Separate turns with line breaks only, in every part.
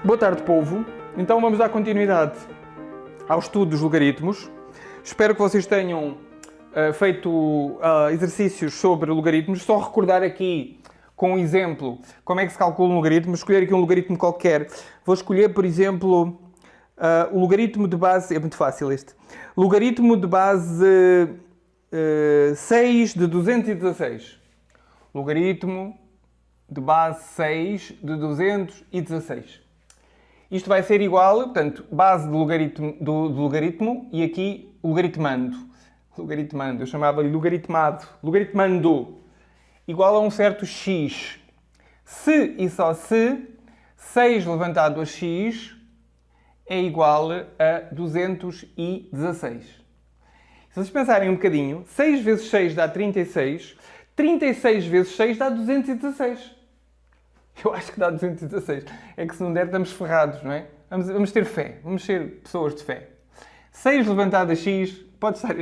Boa tarde, povo. Então vamos dar continuidade ao estudo dos logaritmos. Espero que vocês tenham feito exercícios sobre logaritmos. Só recordar aqui, com um exemplo, como é que se calcula um logaritmo. Escolher aqui um logaritmo qualquer. Vou escolher, por exemplo, o logaritmo de base... É muito fácil este. Logaritmo de base 6 de 216. Logaritmo de base 6 de 216. Isto vai ser igual, portanto, base do logaritmo e aqui logaritmando. Logaritmando, eu chamava-lhe logaritmado. Logaritmando. Igual a um certo x. Se e só se 6 levantado a x é igual a 216. Se vocês pensarem um bocadinho, 6 vezes 6 dá 36. 36 vezes 6 dá 216. Eu acho que dá 216. É que se não der, estamos ferrados, não é? Vamos ter fé. Vamos ser pessoas de fé. 6 levantado a x, pode estar...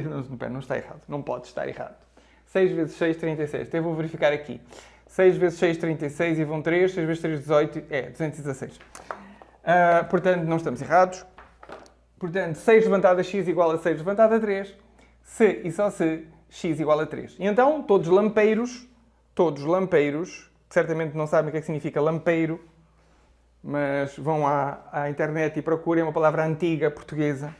Não está errado. Não pode estar errado. 6 vezes 6, 36. Então eu vou verificar aqui. 6 vezes 6, 36 e vão 3. 6 vezes 3, 18. É, 216. Portanto, não estamos errados. Portanto, 6 levantado a x igual a 6 levantado a 3. Se e só se x igual a 3. E então, todos lampeiros, certamente não sabem o que é que significa lampeiro, mas vão à internet e procurem uma palavra antiga portuguesa,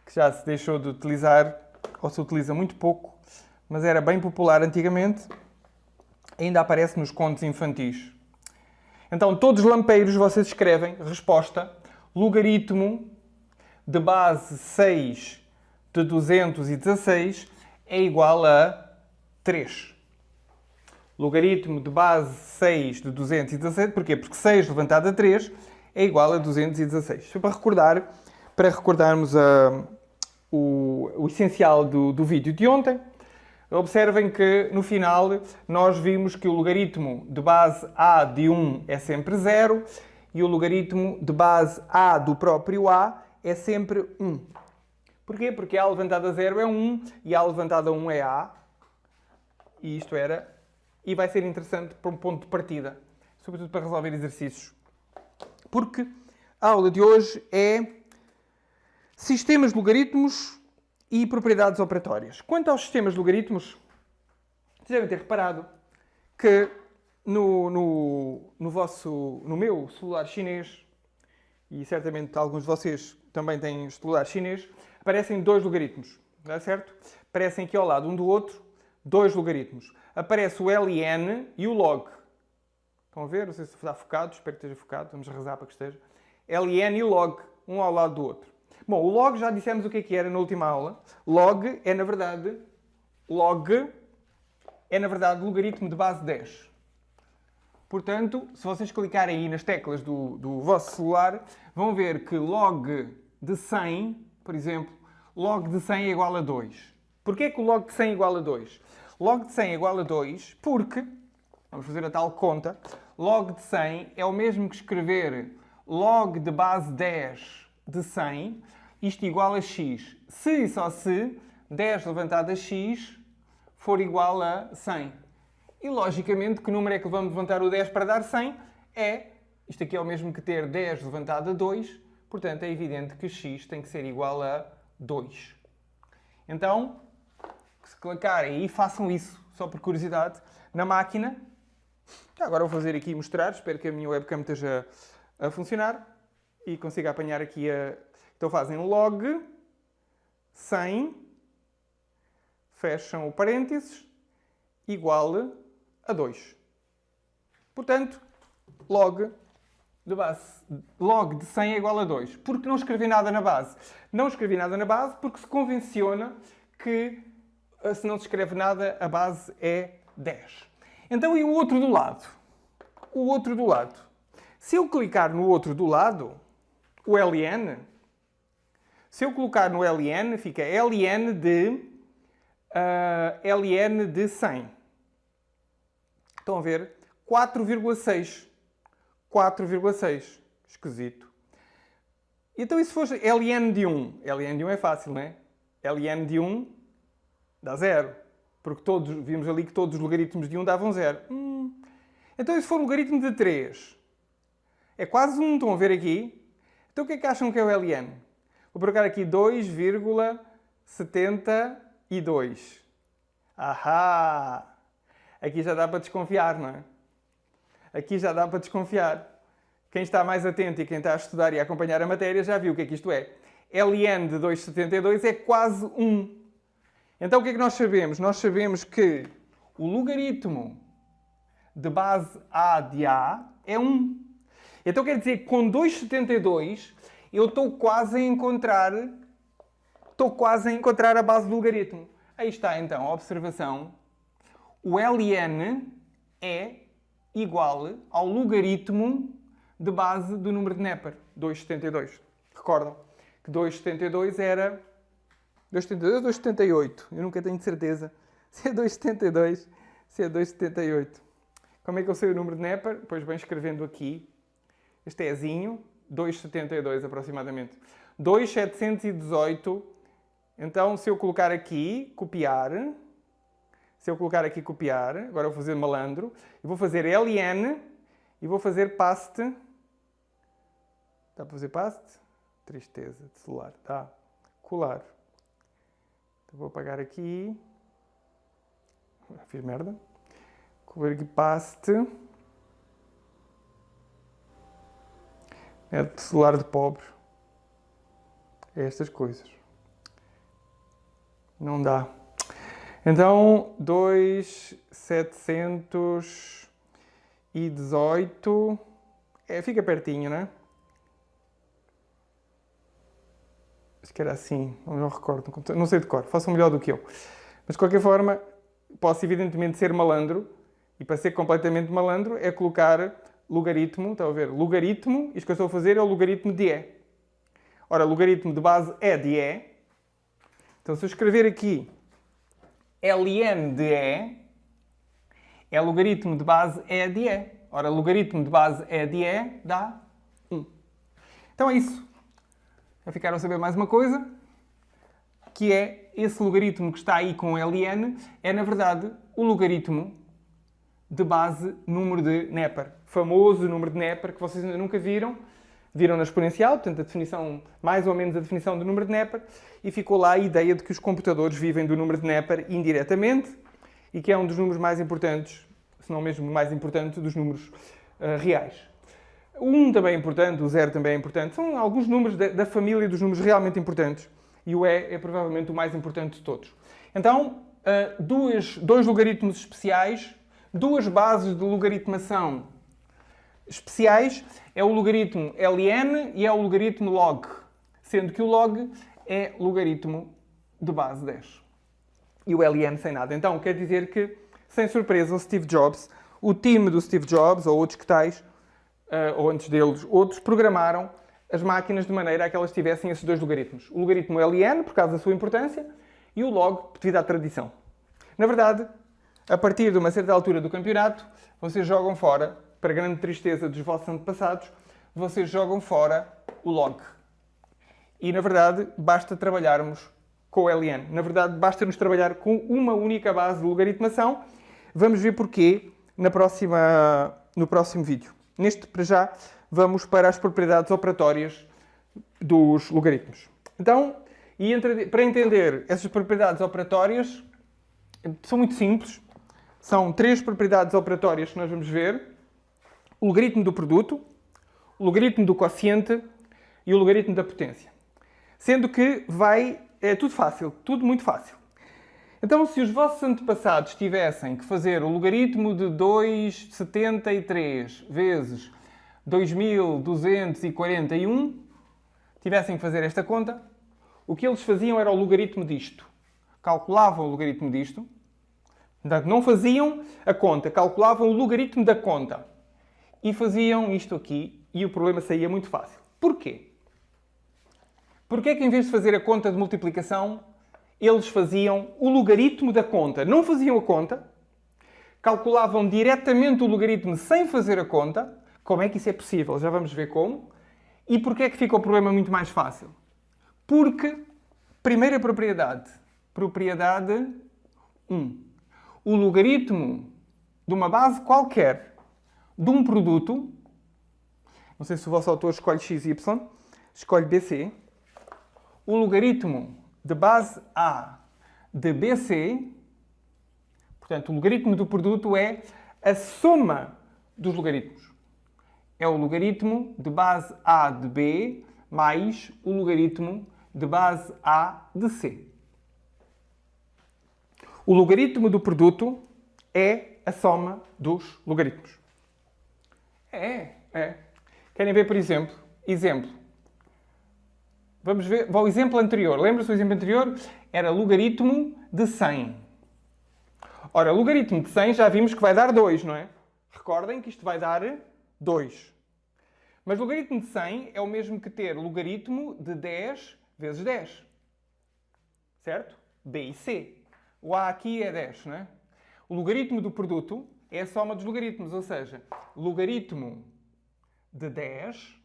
que já se deixou de utilizar, ou se utiliza muito pouco, mas era bem popular antigamente, ainda aparece nos contos infantis. Então, todos lampeiros, vocês escrevem, resposta, logaritmo de base 6 de 216 é igual a 3. Logaritmo de base 6 de 216, porquê? Porque 6 levantado a 3 é igual a 216. Isto para recordarmos o essencial do vídeo de ontem. Observem que no final nós vimos que o logaritmo de base a de 1 é sempre 0 e o logaritmo de base a do próprio a é sempre 1. Porquê? Porque a levantado a 0 é 1 e a levantado a 1 é a. E isto era... E vai ser interessante para um ponto de partida, sobretudo para resolver exercícios. Porque a aula de hoje é sistemas de logaritmos e propriedades operatórias. Quanto aos sistemas de logaritmos, vocês devem ter reparado que no meu celular chinês, e certamente alguns de vocês também têm celular chinês, aparecem dois logaritmos, não é certo? Aparecem aqui ao lado um do outro, dois logaritmos. Aparece o ln e o log. Estão a ver? Não sei se está focado, espero que esteja focado. Vamos rezar para que esteja. ln e log, um ao lado do outro. Bom, o log já dissemos o que é que era na última aula. Log é, na verdade, logaritmo de base 10. Portanto, se vocês clicarem aí nas teclas do vosso celular, vão ver que log de 100, por exemplo, log de 100 é igual a 2. Porquê que o log de 100 é igual a 2? Log de 100 é igual a 2 porque, vamos fazer a tal conta, log de 100 é o mesmo que escrever log de base 10 de 100, isto igual a x. Se e só se 10 levantado a x for igual a 100. E, logicamente, que número é que vamos levantar o 10 para dar 100? Isto aqui é o mesmo que ter 10 levantado a 2, portanto, é evidente que x tem que ser igual a 2. Então, se clicarem aí, façam isso, só por curiosidade, na máquina. Agora vou fazer aqui e mostrar, espero que a minha webcam esteja a funcionar e consiga apanhar aqui a... Então fazem log 100, fecham o parênteses, igual a 2. Portanto, log de 100 é igual a 2. Porque não escrevi nada na base? Não escrevi nada na base porque se convenciona que se não se escreve nada, a base é 10. Então, e o outro do lado? O outro do lado. Se eu clicar no outro do lado, o ln, se eu colocar no ln, fica ln de 100. Estão a ver? 4,6. 4,6. Esquisito. Então, e se fosse ln de 1? ln de 1 é fácil, não é? ln de 1 dá 0. Porque vimos ali que todos os logaritmos de 1 davam 0. Então, e se for um logaritmo de 3? É quase 1, estão a ver aqui? Então o que é que acham que é o ln? Vou colocar aqui 2,72. Ahá! Aqui já dá para desconfiar, não é? Aqui já dá para desconfiar. Quem está mais atento e quem está a estudar e a acompanhar a matéria já viu o que é que isto é. ln de 2,72 é quase 1. Então o que é que nós sabemos? Nós sabemos que o logaritmo de base A de A é 1. Então quer dizer que com 2,72 eu estou quase a encontrar a base do logaritmo. Aí está então a observação. O ln é igual ao logaritmo de base do número de Neper, 2,72. Recordam que 2,72 era 2,72 ou 2,78? Eu nunca tenho certeza se é 2,72, se é 2,78. Como é que eu sei o número de Neper? Pois bem, escrevendo aqui, este ézinho, 2,72 aproximadamente. 2,718. Então, se eu colocar aqui, copiar, agora eu vou fazer malandro, e vou fazer ln e vou fazer paste. Dá para fazer paste? Tristeza de celular. Dá. Colar. Então, vou apagar aqui. Fiz merda. Vou ver aqui paste. É de celular de pobre. É estas coisas. Não dá. Então, 2,718. Fica pertinho, não é? Acho que era assim. Não recordo. Não sei de cor. Façam melhor do que eu. Mas, de qualquer forma, posso evidentemente ser malandro. E para ser completamente malandro é colocar logaritmo. Estão a ver? Logaritmo. Isto que eu estou a fazer é o logaritmo de E. Ora, logaritmo de base é de E. Então, se eu escrever aqui ln de E, é logaritmo de base E de E. Ora, logaritmo de base E de E dá 1. Então é isso. Já ficaram a saber mais uma coisa, que é esse logaritmo que está aí com ln, é na verdade o logaritmo de base número de Neper. Famoso número de Neper que vocês ainda nunca viram. Viram na exponencial, portanto, a definição, mais ou menos a definição do número de Neper, e ficou lá a ideia de que os computadores vivem do número de Neper indiretamente e que é um dos números mais importantes, se não mesmo o mais importante, dos números reais. O 1 também é importante, o 0 também é importante. São alguns números da família dos números realmente importantes e o E é provavelmente o mais importante de todos. Então, dois logaritmos especiais, duas bases de logaritmação especiais, é o logaritmo ln e é o logaritmo log, sendo que o log é logaritmo de base 10. E o ln sem nada. Então, quer dizer que, sem surpresa, o Steve Jobs, o time do Steve Jobs, ou outros que tais, ou antes deles, outros, programaram as máquinas de maneira a que elas tivessem esses dois logaritmos. O logaritmo ln, por causa da sua importância, e o log, devido à tradição. Na verdade, a partir de uma certa altura do campeonato, vocês jogam fora, para grande tristeza dos vossos antepassados, vocês jogam fora o log. E, na verdade, basta trabalharmos com o ln. Na verdade, basta-nos trabalhar com uma única base de logaritmação. Vamos ver porquê no próximo vídeo. Neste, para já, vamos para as propriedades operatórias dos logaritmos. Então, para entender essas propriedades operatórias, são muito simples. São 3 propriedades operatórias que nós vamos ver. O logaritmo do produto, o logaritmo do quociente e o logaritmo da potência. Sendo que é tudo fácil, tudo muito fácil. Então, se os vossos antepassados tivessem que fazer o logaritmo de 2,73 vezes 2.241, tivessem que fazer esta conta, o que eles faziam era o logaritmo disto. Calculavam o logaritmo disto. Portanto, não faziam a conta, calculavam o logaritmo da conta. E faziam isto aqui e o problema saía muito fácil. Porquê? Porquê que em vez de fazer a conta de multiplicação, eles faziam o logaritmo da conta? Não faziam a conta, calculavam diretamente o logaritmo sem fazer a conta. Como é que isso é possível? Já vamos ver como. E porquê é que fica o problema muito mais fácil? Porque, primeira propriedade, propriedade 1. O logaritmo de uma base qualquer de um produto não sei se o vosso autor escolhe XY, escolhe BC. O logaritmo de base A de BC, portanto, o logaritmo do produto é a soma dos logaritmos. É o logaritmo de base A de B mais o logaritmo de base A de C. O logaritmo do produto é a soma dos logaritmos. Querem ver, por exemplo? Exemplo. Vamos ver ao exemplo anterior. Lembra-se do exemplo anterior? Era logaritmo de 100. Ora, logaritmo de 100 já vimos que vai dar 2, não é? Recordem que isto vai dar 2. Mas logaritmo de 100 é o mesmo que ter logaritmo de 10 vezes 10. Certo? B e C. O A aqui é 10, não é? O logaritmo do produto é a soma dos logaritmos, ou seja, logaritmo de 10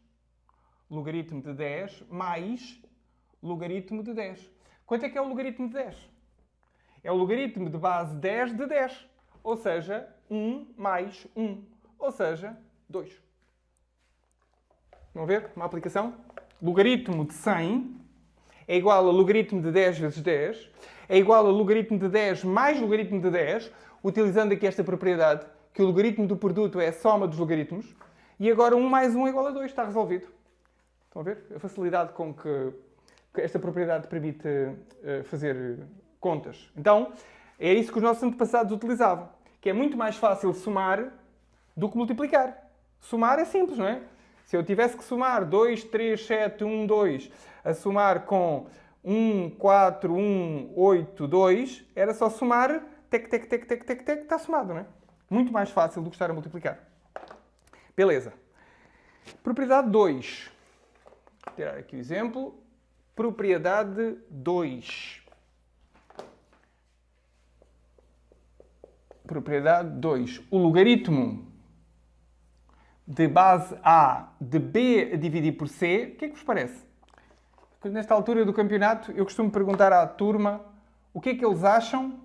mais logaritmo de 10. Quanto é que é o logaritmo de 10? É o logaritmo de base 10 de 10. Ou seja, 1 mais 1. Ou seja, 2. Vão ver uma aplicação? Logaritmo de 100 é igual a logaritmo de 10 vezes 10. É igual a logaritmo de 10 mais logaritmo de 10, utilizando aqui esta propriedade, que o logaritmo do produto é a soma dos logaritmos. E agora 1 mais 1 é igual a 2. Está resolvido. Estão a ver? A facilidade com que esta propriedade permite fazer contas. Então, é isso que os nossos antepassados utilizavam. Que é muito mais fácil somar do que multiplicar. Somar é simples, não é? Se eu tivesse que somar 2, 3, 7, 1, 2, a somar com 1, 4, 1, 8, 2, era só somar, tec, tec, tec, tec, tec, tec, está somado, não é? Muito mais fácil do que estar a multiplicar. Beleza. Propriedade 2. Vou tirar aqui o exemplo. Propriedade 2. Propriedade 2. O logaritmo de base A de B a dividir por C, o que é que vos parece? Porque nesta altura do campeonato eu costumo perguntar à turma o que é que eles acham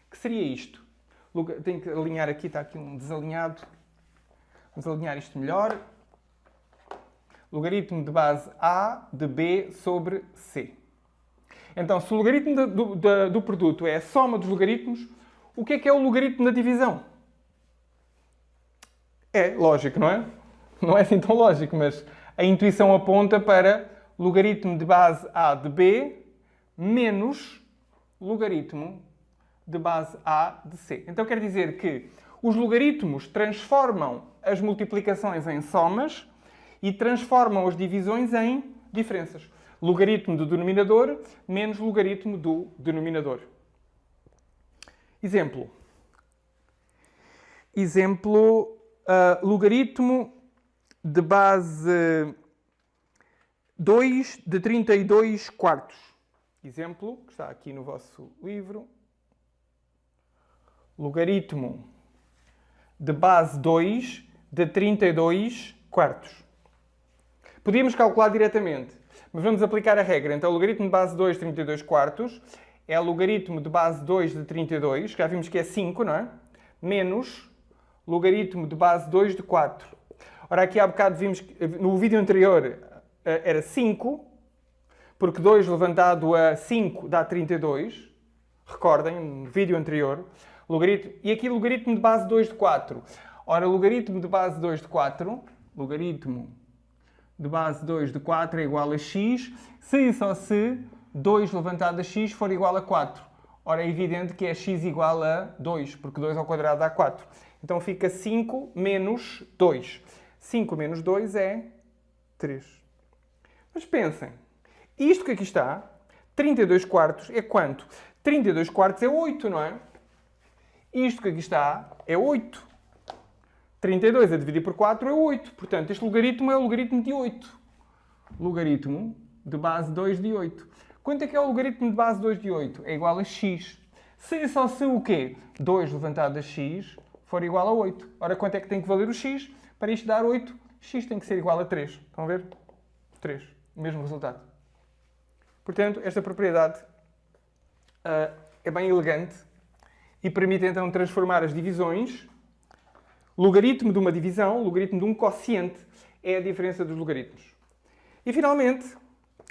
que seria isto. Tenho que alinhar aqui, está aqui um desalinhado. Vamos alinhar isto melhor. Logaritmo de base A de B sobre C. Então, se o logaritmo do produto é a soma dos logaritmos, o que é o logaritmo da divisão? É lógico, não é? Não é assim tão lógico, mas a intuição aponta para logaritmo de base A de B menos logaritmo de base A de C. Então quer dizer que os logaritmos transformam as multiplicações em somas e transformam as divisões em diferenças. Logaritmo do denominador menos logaritmo do denominador. Exemplo. Logaritmo de base 2 de 32 quartos. Exemplo, que está aqui no vosso livro. Logaritmo de base 2 de 32 quartos. Podíamos calcular diretamente, mas vamos aplicar a regra. Então, o logaritmo de base 2 de 32 quartos é o logaritmo de base 2 de 32, já vimos que é 5, não é? Menos logaritmo de base 2 de 4. Ora, aqui há bocado vimos que no vídeo anterior era 5, porque 2 levantado a 5 dá 32. Recordem, no vídeo anterior. E aqui logaritmo de base 2 de 4. Ora, logaritmo de base 2 de 4, logaritmo de base 2 de 4 é igual a x, se e só se 2 levantado a x for igual a 4. Ora, é evidente que é x igual a 2, porque 2 ao quadrado dá 4. Então fica 5 menos 2. 5 menos 2 é 3. Mas pensem, isto que aqui está, 32 quartos é quanto? 32 quartos é 8, não é? Isto que aqui está é 8. 32 a dividir por 4 é 8. Portanto, este logaritmo é o logaritmo de 8. Logaritmo de base 2 de 8. Quanto é que é o logaritmo de base 2 de 8? É igual a x. Se e só se o quê? 2 levantado a x for igual a 8. Ora, quanto é que tem que valer o x? Para isto dar 8, x tem que ser igual a 3. Estão a ver? 3. O mesmo resultado. Portanto, esta propriedade é bem elegante e permite então transformar as divisões. Logaritmo de uma divisão, logaritmo de um quociente, é a diferença dos logaritmos. E, finalmente,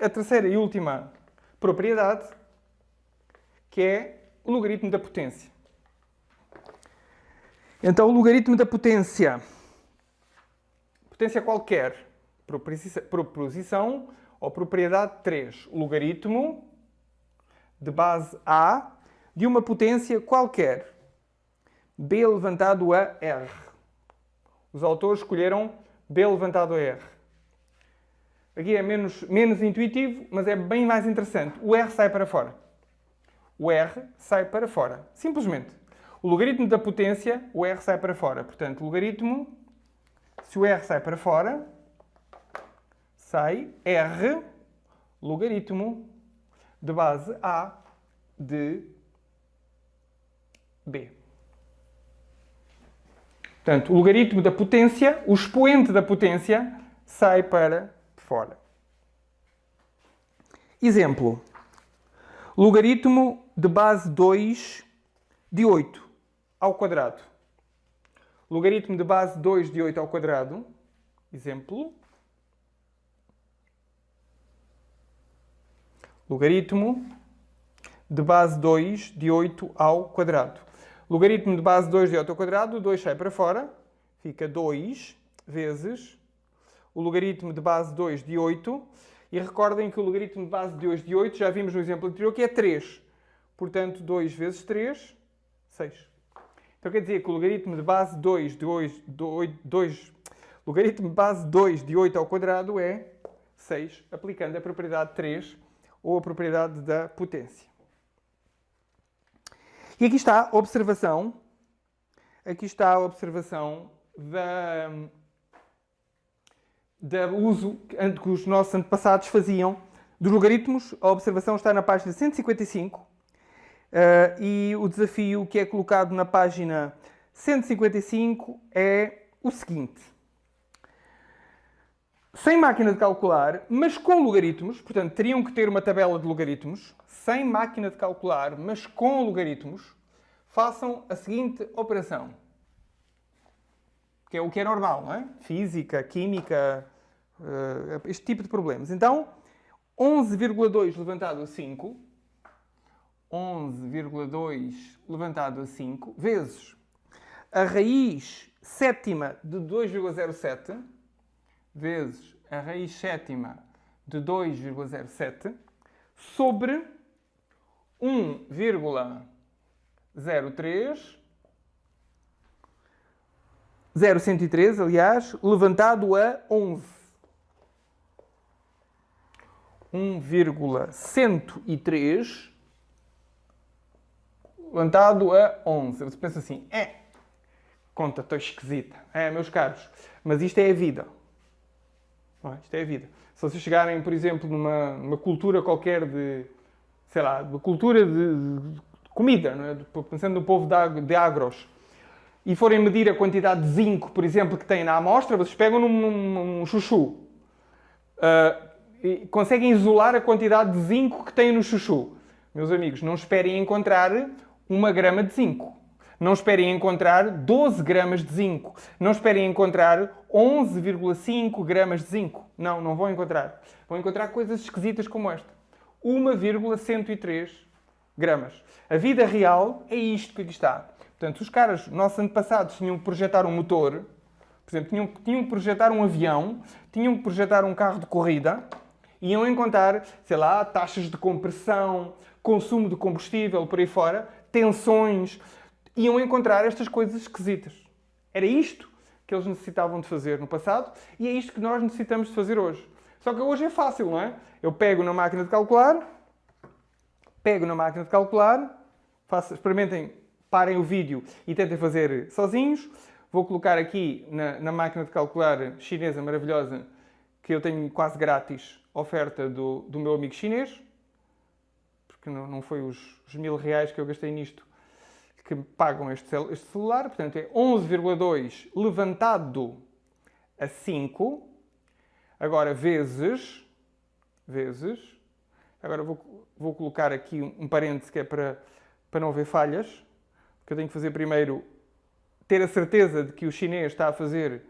a terceira e última propriedade, que é o logaritmo da potência. Então, o logaritmo da potência qualquer, proposição ou propriedade 3, o logaritmo de base A de uma potência qualquer, B levantado a R. Os autores escolheram B levantado a R. Aqui é menos intuitivo, mas é bem mais interessante. O R sai para fora. O R sai para fora. Simplesmente. O logaritmo da potência, o R sai para fora. Portanto, o logaritmo, se o R sai para fora, sai R, logaritmo de base A de B. Portanto, o logaritmo da potência, o expoente da potência, sai para fora. Exemplo. Logaritmo de base 2 de 8 ao quadrado. Logaritmo de base 2 de 8 ao quadrado. Exemplo. Logaritmo de base 2 de 8 ao quadrado. Logaritmo de base 2 de 8 ao quadrado, o 2 sai para fora, fica 2 vezes o logaritmo de base 2 de 8. E recordem que o logaritmo de base 2 de 8, já vimos no exemplo anterior, que é 3. Portanto, 2 vezes 3, 6. Então quer dizer que o logaritmo de base 2 de 8, logaritmo de base 2 de 8 ao quadrado é 6, aplicando a propriedade 3 ou a propriedade da potência. E aqui está a observação. Aqui está a observação do uso que os nossos antepassados faziam dos logaritmos. A observação está na página 155 e o desafio que é colocado na página 155 é o seguinte. Sem máquina de calcular, mas com logaritmos, portanto, teriam que ter uma tabela de logaritmos, sem máquina de calcular, mas com logaritmos, façam a seguinte operação. Que é o que é normal, não é? Física, química, este tipo de problemas. Então, 11,2 levantado a 5, 11,2 levantado a 5, vezes a raiz sétima de 2,07, vezes a raiz sétima de 2,07, sobre 0,103, aliás, levantado a 11. 1,103 levantado a 11. Você pensa assim, conta tão esquisita. Meus caros, mas isto é a vida. Não é? Isto é a vida. Se vocês chegarem, por exemplo, numa cultura qualquer de, sei lá, uma cultura de comida, não é? Pensando no povo de agros, e forem medir a quantidade de zinco, por exemplo, que têm na amostra, vocês pegam num chuchu. E conseguem isolar a quantidade de zinco que têm no chuchu. Meus amigos, não esperem encontrar 1 grama de zinco. Não esperem encontrar 12 gramas de zinco. Não esperem encontrar 11,5 gramas de zinco. Não vão encontrar. Vão encontrar coisas esquisitas como esta. 1,103 gramas. A vida real é isto que aqui está. Portanto, os caras, nossos antepassados, tinham que projetar um motor, por exemplo, tinham que projetar um avião, tinham que projetar um carro de corrida, iam encontrar, sei lá, taxas de compressão, consumo de combustível, por aí fora, tensões, iam encontrar estas coisas esquisitas. Era isto que eles necessitavam de fazer no passado e é isto que nós necessitamos de fazer hoje. Só que hoje é fácil, não é? Eu pego na máquina de calcular, experimentem, parem o vídeo e tentem fazer sozinhos. Vou colocar aqui na máquina de calcular chinesa maravilhosa, que eu tenho quase grátis, oferta do meu amigo chinês, porque não foi os R$1000 que eu gastei nisto que pagam este celular. Portanto, é 11,2 levantado a 5. Agora, vezes. Agora vou colocar aqui um parêntese que é para não haver falhas. Porque eu tenho que fazer primeiro ter a certeza de que o chinês está a fazer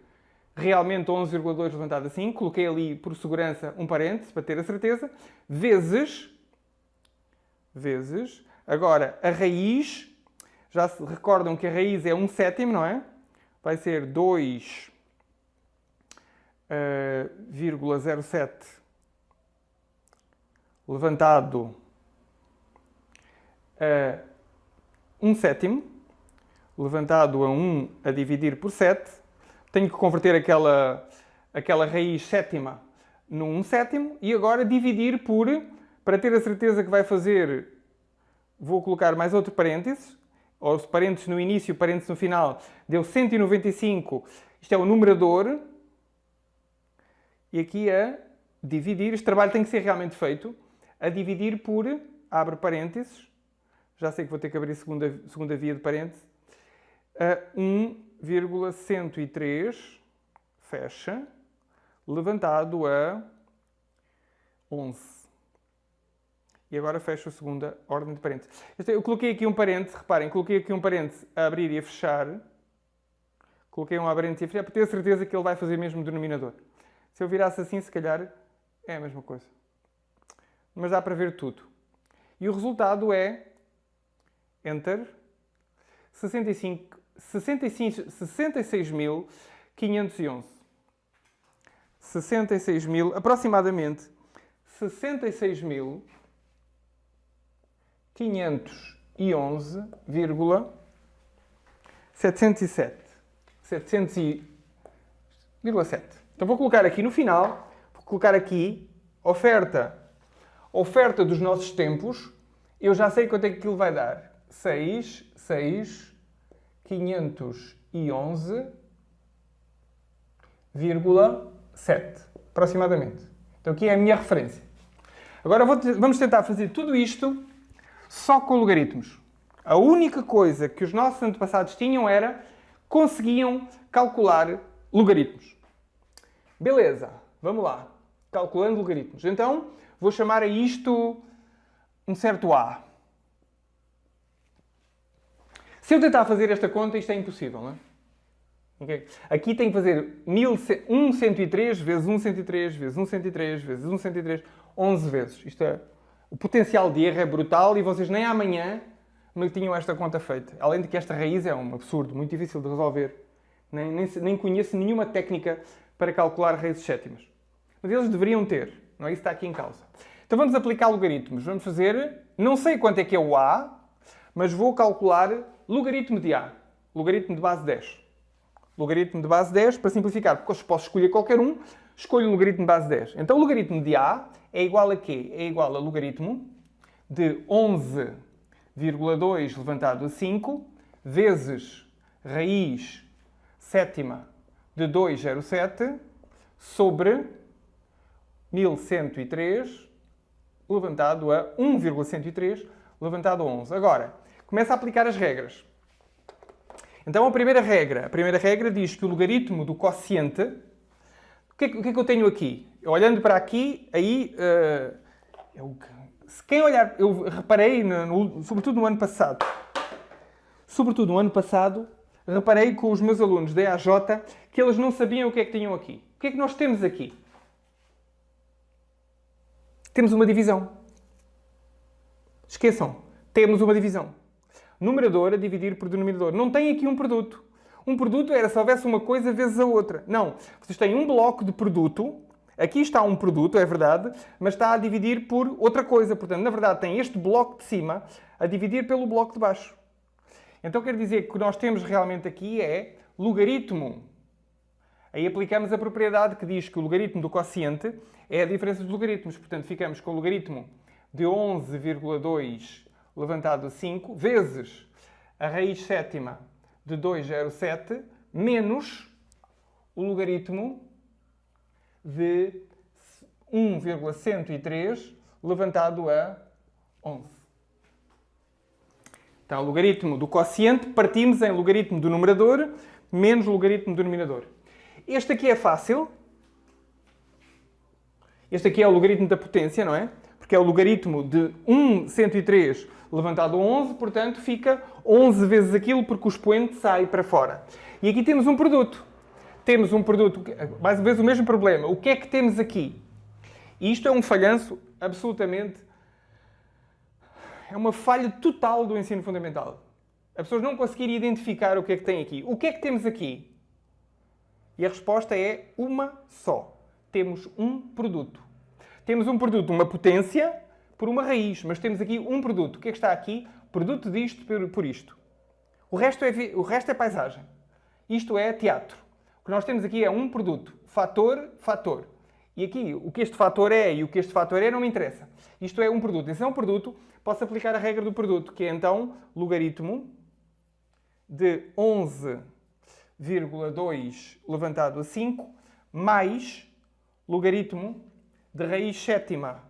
realmente 11,2 levantado a 5, coloquei ali por segurança um parênteses para ter a certeza, vezes, agora a raiz, já se recordam que a raiz é 1/7, não é? Vai ser 2,07 levantado a 1/7, levantado a 1 a dividir por 7. Tenho que converter aquela raiz sétima num 1/7 e agora dividir por, para ter a certeza que vai fazer, vou colocar mais outro parênteses, ou parênteses no início, parênteses no final, deu 195, isto é o numerador, e aqui a dividir, este trabalho tem que ser realmente feito, a dividir por, abre parênteses, já sei que vou ter que abrir segunda via de parênteses, a 1,103, fecha, levantado a 11. E agora fecho a segunda ordem de parênteses. Eu coloquei aqui um parênteses, reparem, coloquei aqui um parênteses a abrir e a fechar. Coloquei um a abrir e a fechar para ter a certeza que ele vai fazer mesmo o denominador. Se eu virasse assim, se calhar é a mesma coisa. Mas dá para ver tudo. E o resultado é, Enter, 66.511. 66.000, aproximadamente 66.511,707. 700,7. Então vou colocar aqui no final, vou colocar aqui oferta dos nossos tempos. Eu já sei quanto é que aquilo vai dar. 6.511,7 aproximadamente. Então aqui é a minha referência. Agora vamos tentar fazer tudo isto só com logaritmos. A única coisa que os nossos antepassados tinham era conseguiam calcular logaritmos. Beleza, vamos lá. Calculando logaritmos. Então, vou chamar a isto um certo A. Se eu tentar fazer esta conta, isto é impossível, não é? Okay. Aqui tem que fazer 103 vezes 103 vezes 103 vezes 103, 11 vezes. Isto é, o potencial de erro é brutal e vocês nem amanhã me tinham esta conta feita. Além de que esta raiz é um absurdo, muito difícil de resolver. Nem conheço nenhuma técnica para calcular raízes sétimas. Mas eles deveriam ter, não é? Isso está aqui em causa. Então vamos aplicar logaritmos. Vamos fazer, não sei quanto é que é o A, mas vou calcular logaritmo de A. Logaritmo de base 10. Logaritmo de base 10, para simplificar, porque eu posso escolher qualquer um, escolho o logaritmo de base 10. Então o logaritmo de A é igual a quê? É igual a logaritmo de 11,2 levantado a 5 vezes raiz sétima de 207 sobre 1103 levantado a 1,103 levantado a 11. Agora, começa a aplicar as regras. Então, a primeira regra diz que o logaritmo do quociente... O que é que eu tenho aqui? Olhando para aqui, aí... se quem olhar... Eu reparei, sobretudo no ano passado, reparei com os meus alunos da EAJ que eles não sabiam o que é que tinham aqui. O que é que nós temos aqui? Temos uma divisão. Esqueçam, temos uma divisão. Numerador a dividir por denominador. Não tem aqui um produto. Um produto era se houvesse uma coisa vezes a outra. Não. Vocês têm um bloco de produto. Aqui está um produto, é verdade, mas está a dividir por outra coisa. Portanto, na verdade, tem este bloco de cima a dividir pelo bloco de baixo. Então, quer dizer que o que nós temos realmente aqui é logaritmo. Aí aplicamos a propriedade que diz que o logaritmo do quociente é a diferença dos logaritmos. Portanto, ficamos com o logaritmo de 11,2 levantado a 5, vezes a raiz sétima de 207, menos o logaritmo de 1,103 levantado a 11. Então, o logaritmo do quociente, partimos em logaritmo do numerador menos logaritmo do denominador. Este aqui é fácil. Este aqui é o logaritmo da potência, não é? Porque é o logaritmo de 1,103 levantado a 11, portanto, fica 11 vezes aquilo porque o expoente sai para fora. E aqui temos um produto. temos um produto, mais uma vez o mesmo problema. O que é que temos aqui? E isto é um falhanço absolutamente... É uma falha total do ensino fundamental. As pessoas não conseguirem identificar o que é que tem aqui. O que é que temos aqui? E a resposta é uma só. Temos um produto. Temos um produto, uma potência, por uma raiz. Mas temos aqui um produto. O que é que está aqui? Produto disto por isto. O resto é paisagem. Isto é teatro. O que nós temos aqui é um produto. Fator, fator. E aqui, o que este fator é e o que este fator é não me interessa. Isto é um produto. E se é um produto, posso aplicar a regra do produto, que é então logaritmo de 11,2 levantado a 5 mais logaritmo de raiz sétima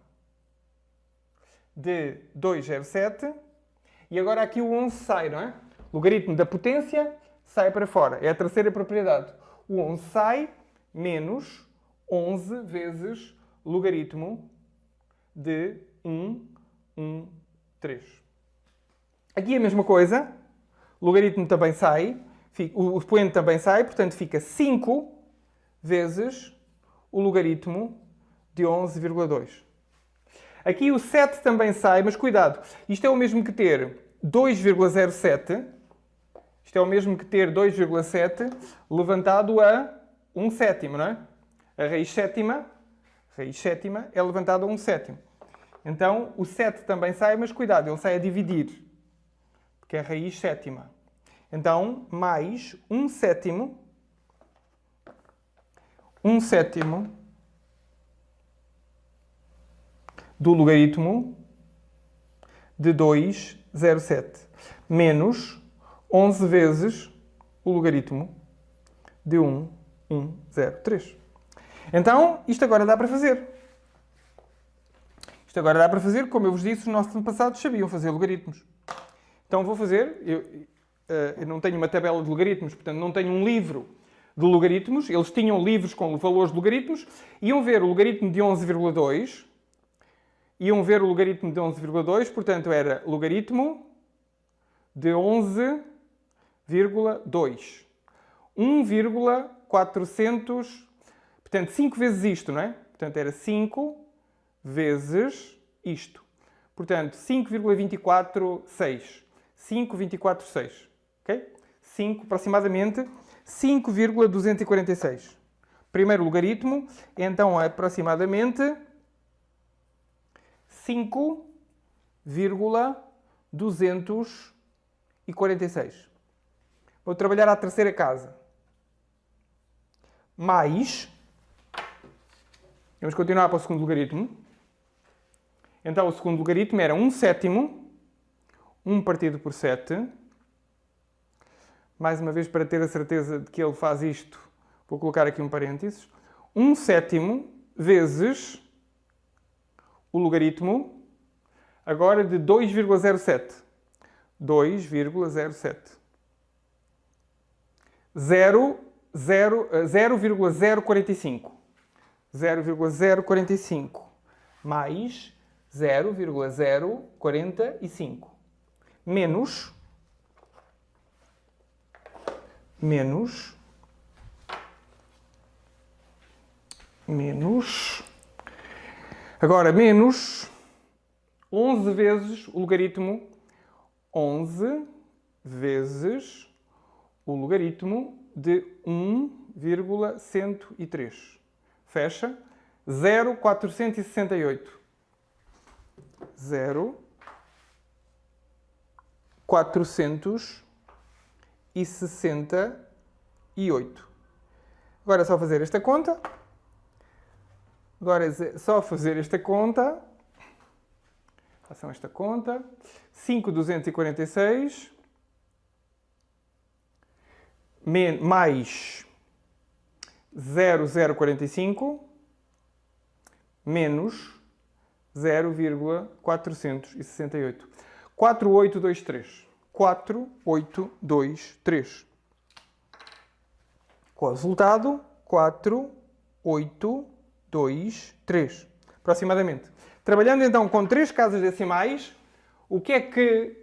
de 2,07. E agora aqui o 11 sai, não é? Logaritmo da potência sai para fora. É a terceira propriedade. O 11 sai menos 11 vezes logaritmo de 1,13. Aqui a mesma coisa. Logaritmo também sai. O expoente também sai. Portanto, fica 5 vezes o logaritmo de 11,2. Aqui o 7 também sai, mas cuidado. Isto é o mesmo que ter 2,07. Isto é o mesmo que ter 2,7 levantado a 1 sétimo, não é? A raiz sétima é levantada a 1 sétimo. Então, o 7 também sai, mas cuidado, ele sai a dividir. Porque é a raiz sétima. Então, mais 1 sétimo do logaritmo de 2,07 menos 11 vezes o logaritmo de 1,103. Então, isto agora dá para fazer. Isto agora dá para fazer, como eu vos disse, os nossos antepassados sabiam fazer logaritmos. Então vou fazer, eu não tenho uma tabela de logaritmos, portanto não tenho um livro de logaritmos. Eles tinham livros com valores de logaritmos. Iam ver o logaritmo de 11,2. Iam ver o logaritmo de 11,2, portanto era logaritmo de 11,2. 1,400... Portanto, 5 vezes isto, não é? Portanto, era 5 vezes isto. Portanto, 5,246. 5,246. Ok? 5, aproximadamente 5,246. Primeiro logaritmo, então é aproximadamente 5,246. Vou trabalhar à terceira casa. Mais... Vamos continuar para o segundo logaritmo. Então, o segundo logaritmo era 1 sétimo, 1 partido por 7. Mais uma vez, para ter a certeza de que ele faz isto, vou colocar aqui um parênteses. 1 sétimo vezes o logaritmo, agora de 2,07. 2,07. 0,045. 0,045 mais 0,045 menos agora menos 11 vezes o logaritmo 11 vezes o logaritmo de 1,103. Fecha. 0,468. 0,468. Agora é só fazer esta conta. Façam esta conta. 5,246 mais 0,045 menos 0,468. 4823. 4823. Com o resultado 4823. Aproximadamente. Trabalhando então com 3 casas decimais, o que é que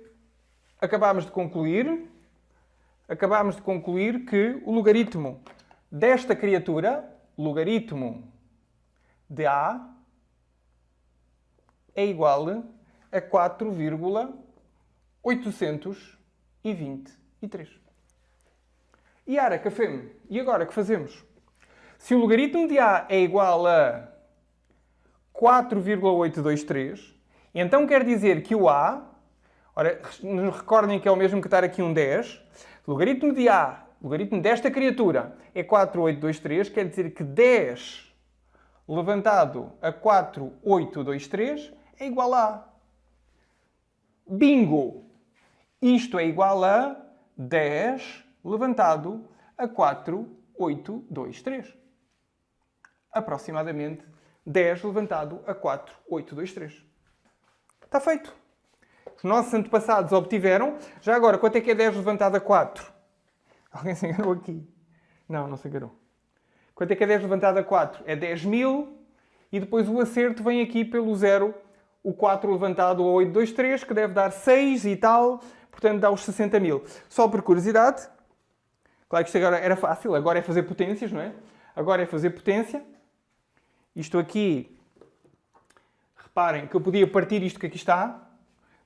acabámos de concluir? Acabámos de concluir que o logaritmo desta criatura, logaritmo de A, é igual a 4,823. E Ara, café-me. E agora, o que fazemos? Se o logaritmo de A é igual a 4,823, então quer dizer que o A, ora, recordem que é o mesmo que estar aqui um 10, o logaritmo de A, o logaritmo desta criatura, é 4,823, quer dizer que 10 levantado a 4,823 é igual a A. Bingo! Isto é igual a 10 levantado a 4,823. Aproximadamente 10 levantado a 4,823. Está feito. Os nossos antepassados obtiveram. Já agora, quanto é que é 10 levantado a 4? Alguém se enganou aqui? Não, não se enganou. Quanto é que é 10 levantado a 4? É 10.000 e depois o acerto vem aqui pelo 0, o 4 levantado a 823, que deve dar 6 e tal, portanto dá os 60.000. Só por curiosidade, claro que isto agora era fácil, agora é fazer potências, não é? Agora é fazer potência. Isto aqui, reparem que eu podia partir isto que aqui está.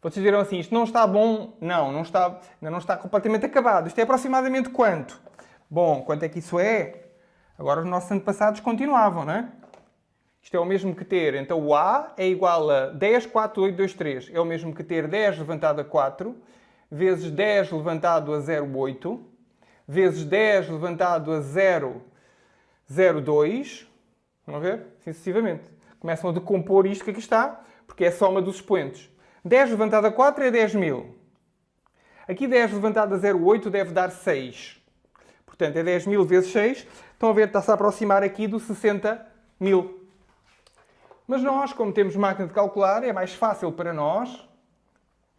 Vocês dirão assim, isto não está bom. Não, ainda não está completamente acabado. Isto é aproximadamente quanto? Bom, quanto é que isso é? Agora os nossos antepassados continuavam, não é? Isto é o mesmo que ter, então o A é igual a 10, 4, 8, 2, 3. É o mesmo que ter 10 levantado a 4, vezes 10 levantado a 0,8, vezes 10 levantado a 0,02. Vão ver? Assim sucessivamente. Começam a decompor isto que aqui está, porque é a soma dos expoentes. 10 levantado a 4 é 10.000. Aqui 10 levantado a 0,8 deve dar 6. Portanto, é 10.000 vezes 6. Estão a ver, está-se a aproximar aqui dos 60.000. Mas nós, como temos máquina de calcular, é mais fácil para nós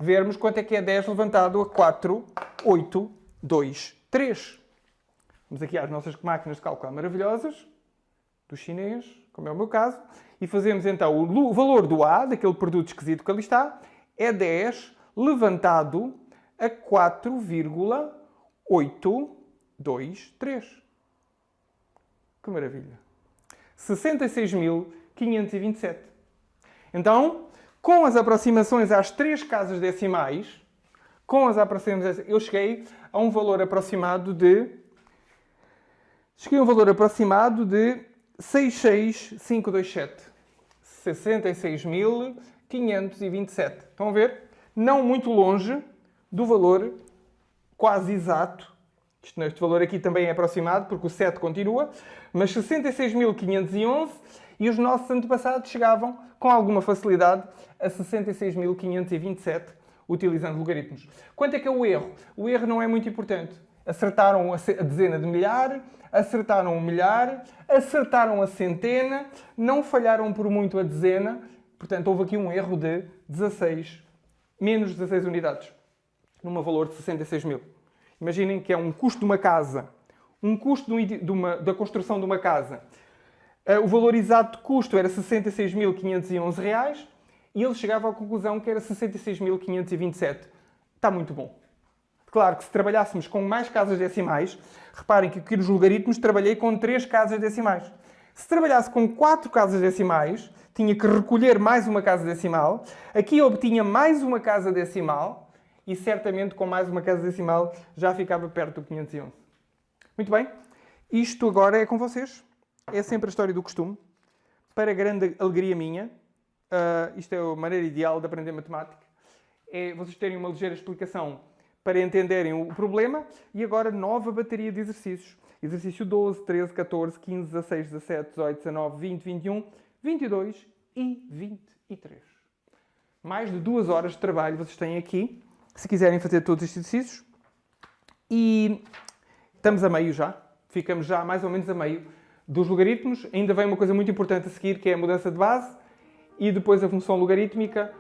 vermos quanto é que é 10 levantado a 4, 8, 2, 3. Vamos aqui às nossas máquinas de cálculo maravilhosas, do chinês, como é o meu caso, e fazemos então o valor do A, daquele produto esquisito que ali está, é 10 levantado a 4,823. Que maravilha! 66.527. Então, com as aproximações às 3 casas decimais, eu cheguei a um valor aproximado de 66527. 66.527. Estão a ver? Não muito longe do valor quase exato. Este valor aqui também é aproximado, porque o 7 continua, mas 66.511 e os nossos antepassados chegavam com alguma facilidade a 66.527 utilizando logaritmos. Quanto é que é o erro? O erro não é muito importante. Acertaram a dezena de milhar, acertaram o milhar, acertaram a centena, não falharam por muito a dezena, portanto houve aqui um erro de 16, menos 16 unidades, num valor de 66.000. Imaginem que é um custo de uma casa, um custo da construção de uma casa. O valor exato de custo era 66.511 reais e ele chegava à conclusão que era 66.527. Está muito bom. Claro que se trabalhássemos com mais casas decimais, reparem que aqui nos logaritmos trabalhei com 3 casas decimais. Se trabalhasse com 4 casas decimais, tinha que recolher mais uma casa decimal, aqui obtinha mais uma casa decimal e certamente com mais uma casa decimal já ficava perto do 511. Muito bem, isto agora é com vocês. É sempre a história do costume. Para grande alegria minha, isto é a maneira ideal de aprender matemática, é vocês terem uma ligeira explicação para entenderem o problema e agora nova bateria de exercícios. Exercício 12, 13, 14, 15, 16, 17, 18, 19, 20, 21, 22 e 23. Mais de 2 horas de trabalho vocês têm aqui, se quiserem fazer todos estes exercícios. E estamos a meio já, ficamos já mais ou menos a meio dos logaritmos. Ainda vem uma coisa muito importante a seguir, que é a mudança de base e depois a função logarítmica,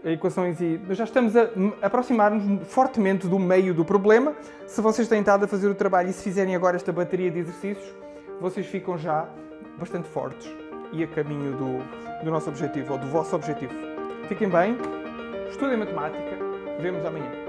equações e... Mas já estamos a aproximar-nos fortemente do meio do problema. Se vocês têm estado a fazer o trabalho e se fizerem agora esta bateria de exercícios, vocês ficam já bastante fortes e a caminho do nosso objetivo, ou do vosso objetivo. Fiquem bem, estudem matemática, vemos amanhã.